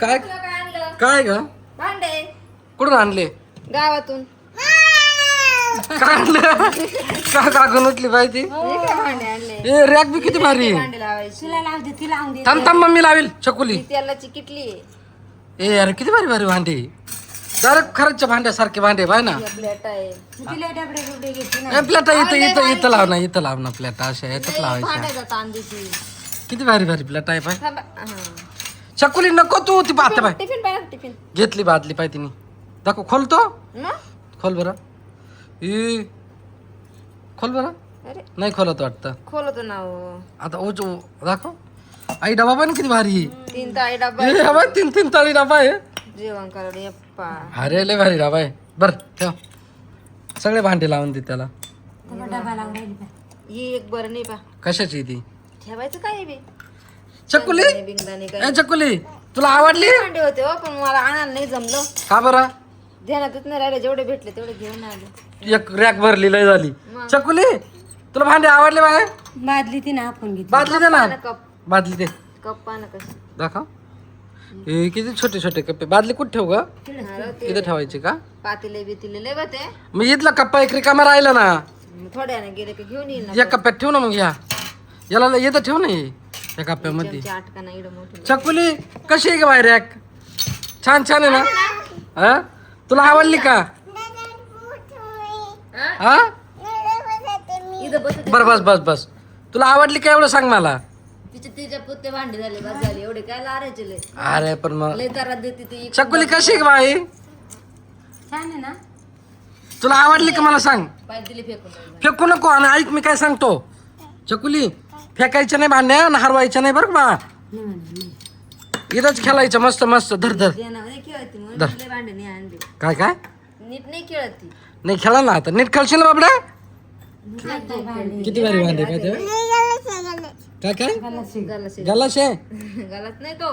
काय काय आणलं? काय ग भांडे कुठून आणले गावातून. काय आणलं का कागद उठली पाहिजे हे काय भांडे आणले? ए रॅक बी किती भारी आहे. भांडे लावायची. तिला लावून दे तिला लावून दे थांब थांब मम्मी लावेल चकुली ती तेलाची किटली आहे. ए यार किती भारी भारी भांडे जरा खरंच भांड्यासारखे भांडे पाय ना या प्लेट आहे. तिला डबडे बिबडे घेते ना ए प्लेटा इथं इथं इथं लाव ना इथं लाव ना प्लेटा अशा याच्यात लावायच्या भांड्याचा तांदूची. किती भारी भारी प्लेट आहे पाय थांबा. हा. चकुली नको तू ती पाहते पाय टिफिन पाहिजे टिफिन. घेतली बादली पाय तिने दाखव खोलतो मग? खोल बरं ई खोल बरं अरे नाही खोलत वाटतं खोलतो ना हो. आता उच दाखव आई डबा पण किती भारी आहे. 3 ताई डब्बा ए, हा बाय, तीन तीन ताळी डबा आहे जेवण करायला यप्पा. अरे लय भारी डबा आहे बर ठेव सगळे भांडे लावून दे त्याला त्याला डबा लावून राहिली पाय. ही एक बरं नाही पा कशाची ती ठेवायचं काय बी चकुली बिंगदाणे ए चकुली तुला आवडली भांडे होते हो पण मला आणायला नाही जमलं. का बरं ध्यानातच नाही राहिले. जेवढे भेटले तेवढे घेऊन आले. एक रॅक भरली लय झाली चकुली तुला भांडे आवडले बाय बादली ती ना आपण घेतली बादली दे ना कप बादली दे कप पानं कशी. दाखव हे किती छोटे छोटे कप्पे बादली कुठे ठेवू ग अरे ते इथे ठेवायची का पातेले बितिले लय बते. मग इथला कप्पा एक रिकामा राहिला ना थोड्याने गेले की घेऊन येईल ना. या कप्प्यात ठेव ना मग याला येतं ठेव ना हे, या कप्प्यामध्ये चमचे आटकाना इकडं मोठी. चकुली कशी आहे ग बाहेर रॅक छान छान आहे ना हा तुला आवडली का हा इथं बस. बर बस बस बस तुला आवडली का एवढं सांग मला तिच्या पुत्ते भांडे झाले बस झाले. एवढे काय लारायचे लय अरे पण मग लय दारात देते ती. चकुली कशी आहे ग बाई छान आहे ना तुला आवडली का मला सांग पाय दिली फेकून. फेकू नको आणि ऐक मी काय सांगतो चकुली फेकायचं नाही भांड्या आणि हरवायचं नाही बरं का बा नाही म्हणा, नाही. इथंच खेळायचं मस्त मस्त धर धर नाही खेळत म्हणून धर. लय भांडे नाही आणले. काय काय नीट नाही खेळत ती. नाही खेळा ना आता नीट खेळशील ना बाबड्या नाही भांडे. किती भारी भांडे काय ते काय काय गलास आहे. गलास गलाश आहे गलास नाही तो